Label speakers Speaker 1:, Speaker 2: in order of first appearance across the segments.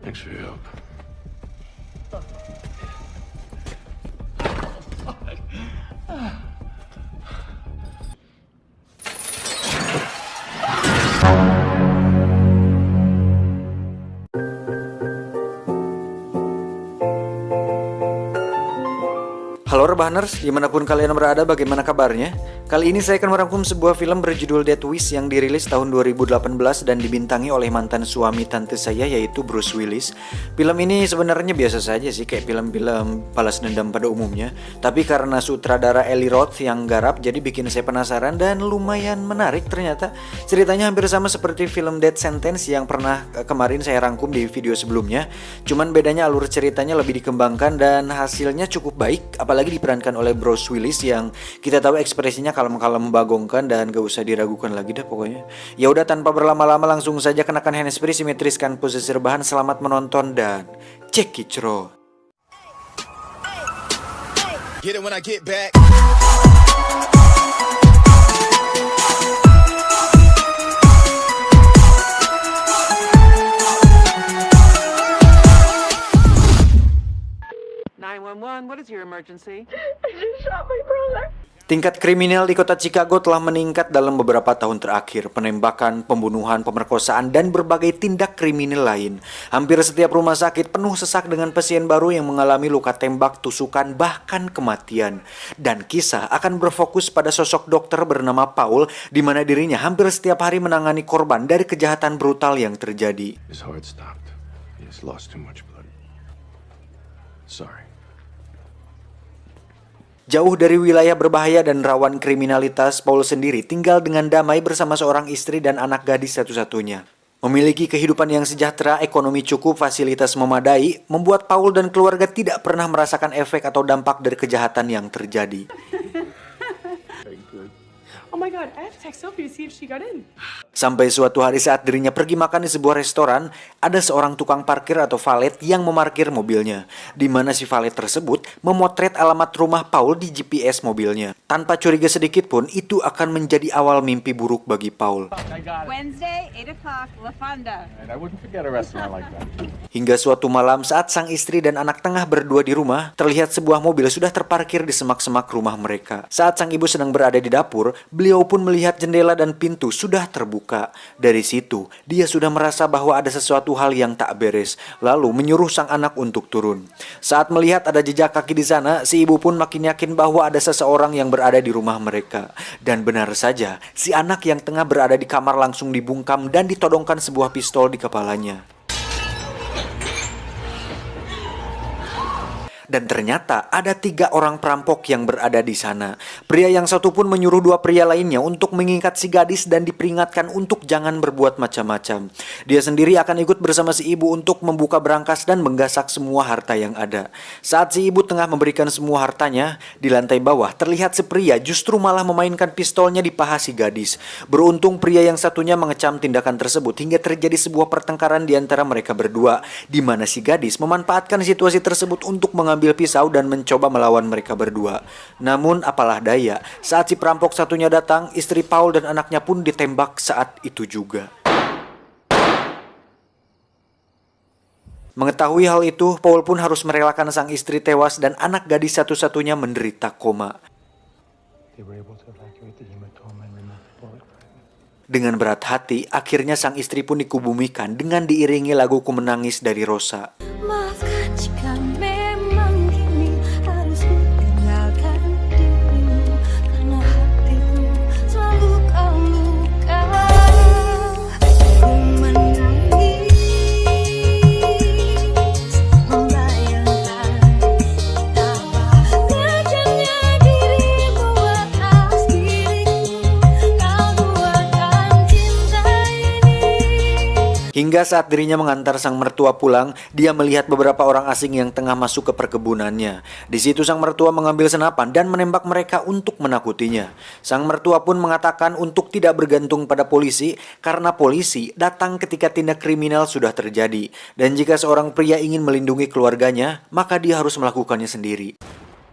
Speaker 1: Thanks for your help.
Speaker 2: Halo Rebahaners, dimanapun kalian berada, bagaimana kabarnya? Kali ini saya akan merangkum sebuah film berjudul Death Wish yang dirilis tahun 2018 dan dibintangi oleh mantan suami tante saya yaitu Bruce Willis. Film ini sebenarnya biasa saja sih, kayak film-film balas dendam pada umumnya. Tapi karena sutradara Eli Roth yang garap, jadi bikin saya penasaran dan lumayan menarik ternyata. Ceritanya hampir sama seperti film Death Sentence yang pernah kemarin saya rangkum di video sebelumnya. Cuman bedanya alur ceritanya lebih dikembangkan dan hasilnya cukup baik, apalagi diperankan oleh Bruce Willis yang kita tahu ekspresinya kalem-kalem membagongkan dan gak usah diragukan lagi dah pokoknya. Ya udah, tanpa berlama-lama langsung saja kenakan handsfree, simetriskan posisi rebahan, selamat menonton dan cekicro.
Speaker 3: Get it when I get back.
Speaker 4: What is your emergency?
Speaker 5: I just shot my brother.
Speaker 2: Tingkat kriminal di kota Chicago telah meningkat dalam beberapa tahun terakhir. Penembakan, pembunuhan, pemerkosaan, dan berbagai tindak kriminal lain. Hampir setiap rumah sakit penuh sesak dengan pasien baru yang mengalami luka tembak, tusukan, bahkan kematian. Dan kisah akan berfokus pada sosok dokter bernama Paul, di mana dirinya hampir setiap hari menangani korban dari kejahatan brutal yang terjadi.
Speaker 1: His heart stopped. He has lost too much blood. Sorry.
Speaker 2: Jauh dari wilayah berbahaya dan rawan kriminalitas, Paul sendiri tinggal dengan damai bersama seorang istri dan anak gadis satu-satunya. Memiliki kehidupan yang sejahtera, ekonomi cukup, fasilitas memadai, membuat Paul dan keluarga tidak pernah merasakan efek atau dampak dari kejahatan yang terjadi.
Speaker 5: Oh my god, I have to text Sophie to see if she got in.
Speaker 2: Sampai suatu hari saat dirinya pergi makan di sebuah restoran, ada seorang tukang parkir atau valet yang memarkir mobilnya, di mana si valet tersebut memotret alamat rumah Paul di GPS mobilnya. Tanpa curiga sedikit pun, itu akan menjadi awal mimpi buruk bagi Paul.
Speaker 6: Wednesday, 8 o'clock, La Fonda.
Speaker 7: I wouldn't forget a restaurant like that.
Speaker 2: Hingga suatu malam saat sang istri dan anak tengah berdua di rumah, terlihat sebuah mobil sudah terparkir di semak-semak rumah mereka. Saat sang ibu sedang berada di dapur, beliau pun melihat jendela dan pintu sudah terbuka. Dari situ, dia sudah merasa bahwa ada sesuatu hal yang tak beres, lalu menyuruh sang anak untuk turun. Saat melihat ada jejak kaki di sana, si ibu pun makin yakin bahwa ada seseorang yang berada di rumah mereka. Dan benar saja, si anak yang tengah berada di kamar langsung dibungkam dan ditodongkan sebuah pistol di kepalanya. Dan ternyata ada 3 orang perampok yang berada di sana. Pria yang satu pun menyuruh 2 pria lainnya untuk mengikat si gadis dan diperingatkan untuk jangan berbuat macam-macam. Dia sendiri akan ikut bersama si ibu untuk membuka berangkas dan menggasak semua harta yang ada. Saat si ibu tengah memberikan semua hartanya, di lantai bawah terlihat si pria justru malah memainkan pistolnya di paha si gadis. Beruntung pria yang satunya mengecam tindakan tersebut hingga terjadi sebuah pertengkaran di antara mereka berdua, di mana si gadis memanfaatkan situasi tersebut untuk mengambil pisau dan mencoba melawan mereka berdua. Namun apalah daya, saat si perampok satunya datang, istri Paul dan anaknya pun ditembak saat itu juga. Mengetahui hal itu, Paul pun harus merelakan sang istri tewas dan anak gadis satu-satunya menderita koma. Dengan berat hati, akhirnya sang istri pun dikubumikan dengan diiringi lagu Ku Menangis dari Rosa.
Speaker 8: Maafkan jika memang kini harus kutinggalkan dirimu, karena hatiku selalu kau lukai. Ku menangis, membayangkan betapa tajamnya dirimu atas diriku. Kau buatkan cinta ini.
Speaker 2: Hingga saat dirinya mengantar sang mertua pulang, dia melihat beberapa orang asing yang tengah masuk ke perkebunannya. Di situ sang mertua mengambil senapan dan menembak mereka untuk menakutinya. Sang mertua pun mengatakan untuk tidak bergantung pada polisi karena polisi datang ketika tindak kriminal sudah terjadi. Dan jika seorang pria ingin melindungi keluarganya, maka dia harus melakukannya sendiri.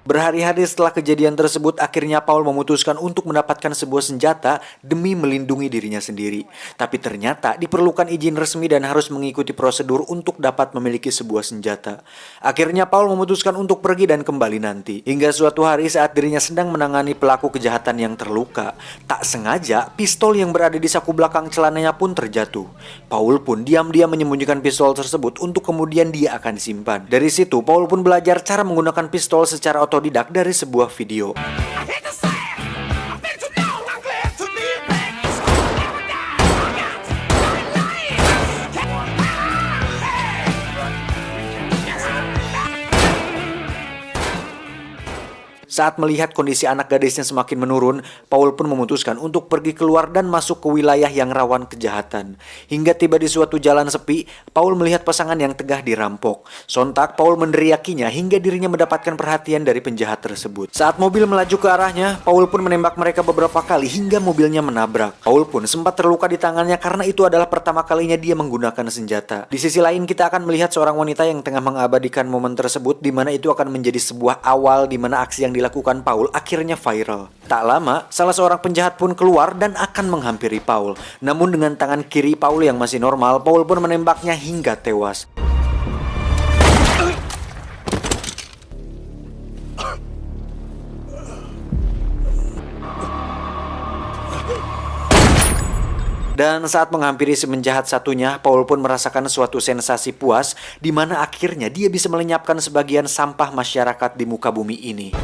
Speaker 2: Berhari-hari setelah kejadian tersebut, akhirnya Paul memutuskan untuk mendapatkan sebuah senjata demi melindungi dirinya sendiri. Tapi ternyata diperlukan izin resmi dan harus mengikuti prosedur untuk dapat memiliki sebuah senjata. Akhirnya Paul memutuskan untuk pergi dan kembali nanti. Hingga suatu hari saat dirinya sedang menangani pelaku kejahatan yang terluka, tak sengaja pistol yang berada di saku belakang celananya pun terjatuh. Paul pun diam-diam menyembunyikan pistol tersebut untuk kemudian dia akan simpan. Dari situ Paul pun belajar cara menggunakan pistol secara otodidak dari sebuah video. Saat melihat kondisi anak gadisnya semakin menurun, Paul pun memutuskan untuk pergi keluar dan masuk ke wilayah yang rawan kejahatan. Hingga tiba di suatu jalan sepi, Paul melihat pasangan yang tengah dirampok. Sontak Paul meneriakinya hingga dirinya mendapatkan perhatian dari penjahat tersebut. Saat mobil melaju ke arahnya, Paul pun menembak mereka beberapa kali hingga mobilnya menabrak. Paul pun sempat terluka di tangannya karena itu adalah pertama kalinya dia menggunakan senjata. Di sisi lain kita akan melihat seorang wanita yang tengah mengabadikan momen tersebut, di mana itu akan menjadi sebuah awal di mana aksi yang dilakukan Paul akhirnya viral. Tak lama, salah seorang penjahat pun keluar dan akan menghampiri Paul. Namun dengan tangan kiri Paul yang masih normal, Paul pun menembaknya hingga tewas. Dan saat menghampiri si penjahat satunya, Paul pun merasakan suatu sensasi puas di mana akhirnya dia bisa melenyapkan sebagian sampah masyarakat di muka bumi ini.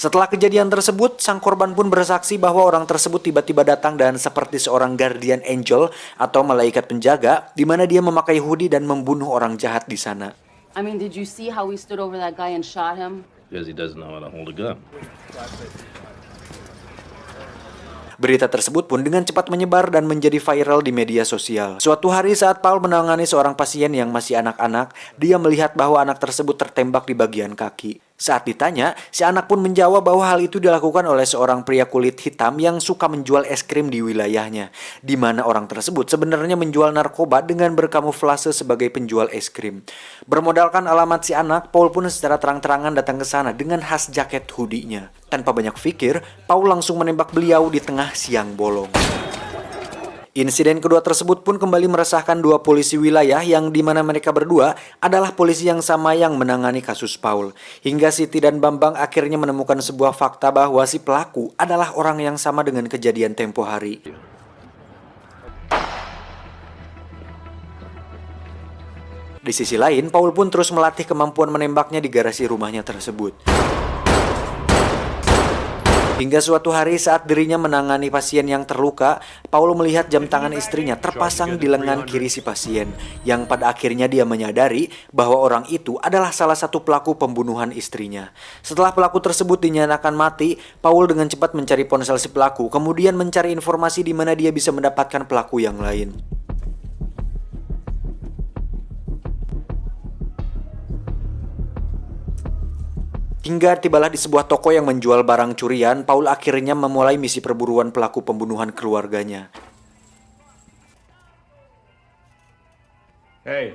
Speaker 2: Setelah kejadian tersebut, sang korban pun bersaksi bahwa orang tersebut tiba-tiba datang dan seperti seorang guardian angel atau malaikat penjaga, di mana dia memakai hoodie dan membunuh orang jahat di sana.
Speaker 9: I mean, did you see how we stood over that guy and shot him?
Speaker 1: Because he doesn't know how to hold a gun.
Speaker 2: Berita tersebut pun dengan cepat menyebar dan menjadi viral di media sosial. Suatu hari saat Paul menangani seorang pasien yang masih anak-anak, dia melihat bahwa anak tersebut tertembak di bagian kaki. Saat ditanya, si anak pun menjawab bahwa hal itu dilakukan oleh seorang pria kulit hitam yang suka menjual es krim di wilayahnya, di mana orang tersebut sebenarnya menjual narkoba dengan berkamuflase sebagai penjual es krim. Bermodalkan alamat si anak, Paul pun secara terang-terangan datang ke sana dengan khas jaket hoodie-nya. Tanpa banyak pikir, Paul langsung menembak beliau di tengah siang bolong. Insiden kedua tersebut pun kembali meresahkan dua polisi wilayah yang dimana mereka berdua adalah polisi yang sama yang menangani kasus Paul. Hingga Siti dan Bambang akhirnya menemukan sebuah fakta bahwa si pelaku adalah orang yang sama dengan kejadian tempo hari. Di sisi lain, Paul pun terus melatih kemampuan menembaknya di garasi rumahnya tersebut. Hingga suatu hari saat dirinya menangani pasien yang terluka, Paul melihat jam tangan istrinya terpasang di lengan kiri si pasien, yang pada akhirnya dia menyadari bahwa orang itu adalah salah satu pelaku pembunuhan istrinya. Setelah pelaku tersebut dinyatakan mati, Paul dengan cepat mencari ponsel si pelaku, kemudian mencari informasi di mana dia bisa mendapatkan pelaku yang lain. Hingga tibalah di sebuah toko yang menjual barang curian, Paul akhirnya memulai misi perburuan pelaku pembunuhan keluarganya.
Speaker 1: Hey,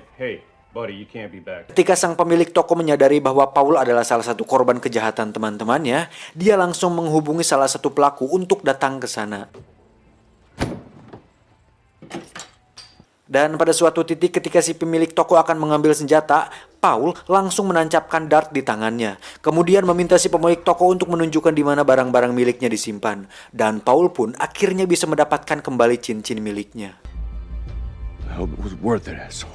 Speaker 1: buddy, you can't be back.
Speaker 2: Ketika sang pemilik toko menyadari bahwa Paul adalah salah satu korban kejahatan teman-temannya, dia langsung menghubungi salah satu pelaku untuk datang ke sana. Dan pada suatu titik ketika si pemilik toko akan mengambil senjata, Paul langsung menancapkan dart di tangannya. Kemudian meminta si pemilik toko untuk menunjukkan di mana barang-barang miliknya disimpan. Dan Paul pun akhirnya bisa mendapatkan kembali cincin miliknya.
Speaker 1: I hope it was worth it, asshole.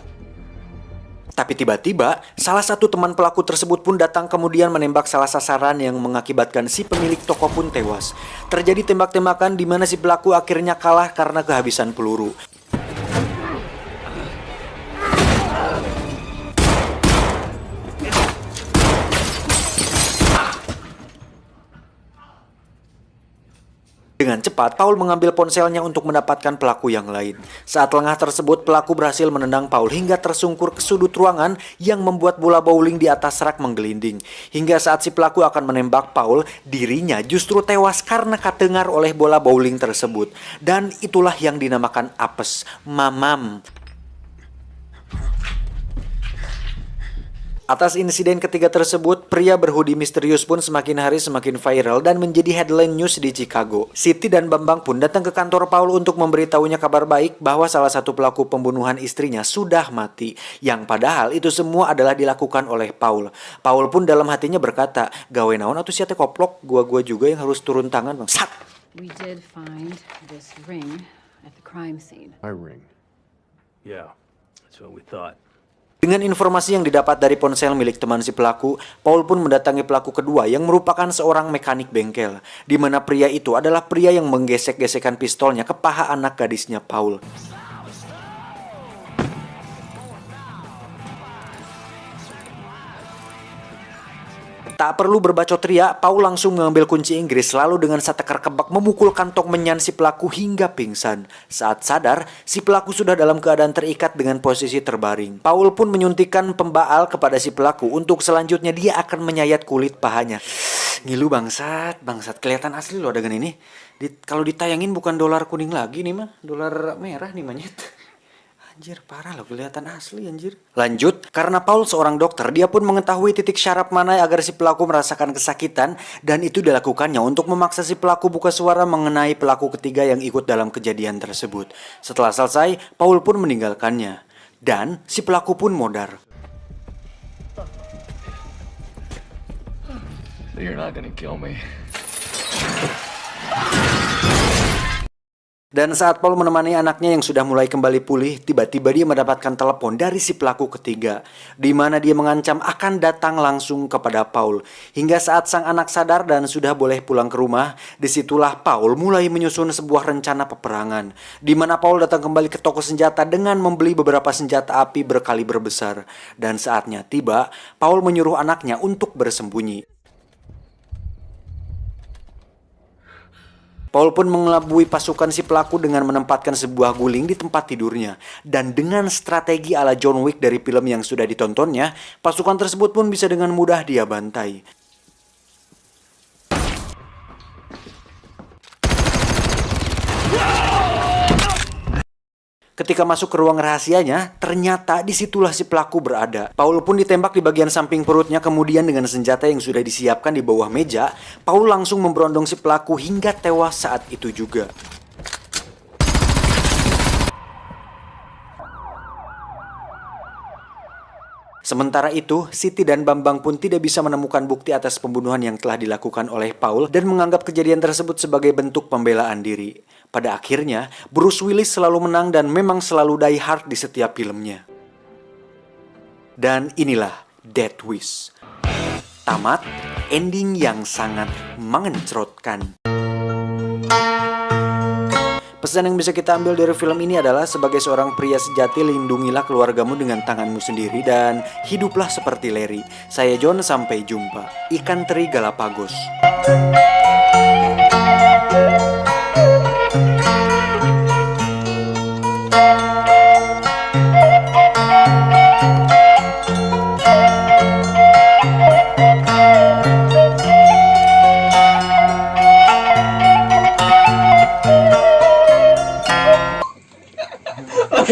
Speaker 2: Tapi tiba-tiba, salah satu teman pelaku tersebut pun datang kemudian menembak salah sasaran yang mengakibatkan si pemilik toko pun tewas. Terjadi tembak-tembakan di mana si pelaku akhirnya kalah karena kehabisan peluru. Dengan Dengan cepat, Paul mengambil ponselnya untuk mendapatkan pelaku yang lain. Saat lengah tersebut, pelaku berhasil menendang Paul hingga tersungkur ke sudut ruangan yang membuat bola bowling di atas rak menggelinding. Hingga saat si pelaku akan menembak Paul, dirinya justru tewas karena katengar oleh bola bowling tersebut. Dan itulah yang dinamakan apes, mamam. Atas insiden ketiga tersebut, pria berhoodie misterius pun semakin hari semakin viral dan menjadi headline news di Chicago. Siti dan Bambang pun datang ke kantor Paul untuk memberitahunya kabar baik bahwa salah satu pelaku pembunuhan istrinya sudah mati. Yang padahal itu semua adalah dilakukan oleh Paul. Paul pun dalam hatinya berkata, gawe naon atuh sia teh koplok, gua juga yang harus turun tangan, Bang. Sat!
Speaker 9: We did find this ring at the crime scene.
Speaker 1: My ring.
Speaker 10: Yeah, that's what we thought.
Speaker 2: Dengan informasi yang didapat dari ponsel milik teman si pelaku, Paul pun mendatangi pelaku kedua yang merupakan seorang mekanik bengkel, di mana pria itu adalah pria yang menggesek-gesekkan pistolnya ke paha anak gadisnya Paul. Tak perlu berbacot ria, Paul langsung mengambil kunci Inggris lalu dengan setekar kebak memukul kantong menyan si pelaku hingga pingsan. Saat sadar, si pelaku sudah dalam keadaan terikat dengan posisi terbaring. Paul pun menyuntikkan pembaal kepada si pelaku untuk selanjutnya dia akan menyayat kulit pahanya. Ngilu bangsat, kelihatan asli loh adegan ini. Kalau ditayangin bukan dolar kuning lagi nih mah, dolar merah nih monyet. Anjir, parah loh, kelihatan asli anjir. Lanjut, karena Paul seorang dokter, dia pun mengetahui titik syaraf mana agar si pelaku merasakan kesakitan, dan itu dilakukannya untuk memaksa si pelaku buka suara mengenai pelaku ketiga yang ikut dalam kejadian tersebut. Setelah selesai, Paul pun meninggalkannya, dan si pelaku pun modar.
Speaker 10: So you're not gonna kill me.
Speaker 2: Dan saat Paul menemani anaknya yang sudah mulai kembali pulih, tiba-tiba dia mendapatkan telepon dari si pelaku ketiga, di mana dia mengancam akan datang langsung kepada Paul. Hingga saat sang anak sadar dan sudah boleh pulang ke rumah, disitulah Paul mulai menyusun sebuah rencana peperangan, di mana Paul datang kembali ke toko senjata dengan membeli beberapa senjata api berkaliber besar. Dan saatnya tiba, Paul menyuruh anaknya untuk bersembunyi. Paul pun mengelabui pasukan si pelaku dengan menempatkan sebuah guling di tempat tidurnya. Dan dengan strategi ala John Wick dari film yang sudah ditontonnya, pasukan tersebut pun bisa dengan mudah dia bantai. Ketika masuk ke ruang rahasianya, ternyata disitulah si pelaku berada. Paul pun ditembak di bagian samping perutnya, kemudian dengan senjata yang sudah disiapkan di bawah meja, Paul langsung memberondong si pelaku hingga tewas saat itu juga. Sementara itu, Siti dan Bambang pun tidak bisa menemukan bukti atas pembunuhan yang telah dilakukan oleh Paul dan menganggap kejadian tersebut sebagai bentuk pembelaan diri. Pada akhirnya, Bruce Willis selalu menang dan memang selalu die hard di setiap filmnya. Dan inilah Death Wish. Tamat, ending yang sangat mengencrotkan. Pesan yang bisa kita ambil dari film ini adalah sebagai seorang pria sejati, lindungilah keluargamu dengan tanganmu sendiri dan hiduplah seperti Larry. Saya John, sampai jumpa. Ikan teri Galapagos.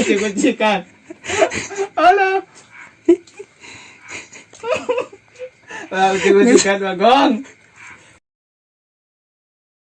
Speaker 7: Kuncikan. Halo. Kuncikan Bagong.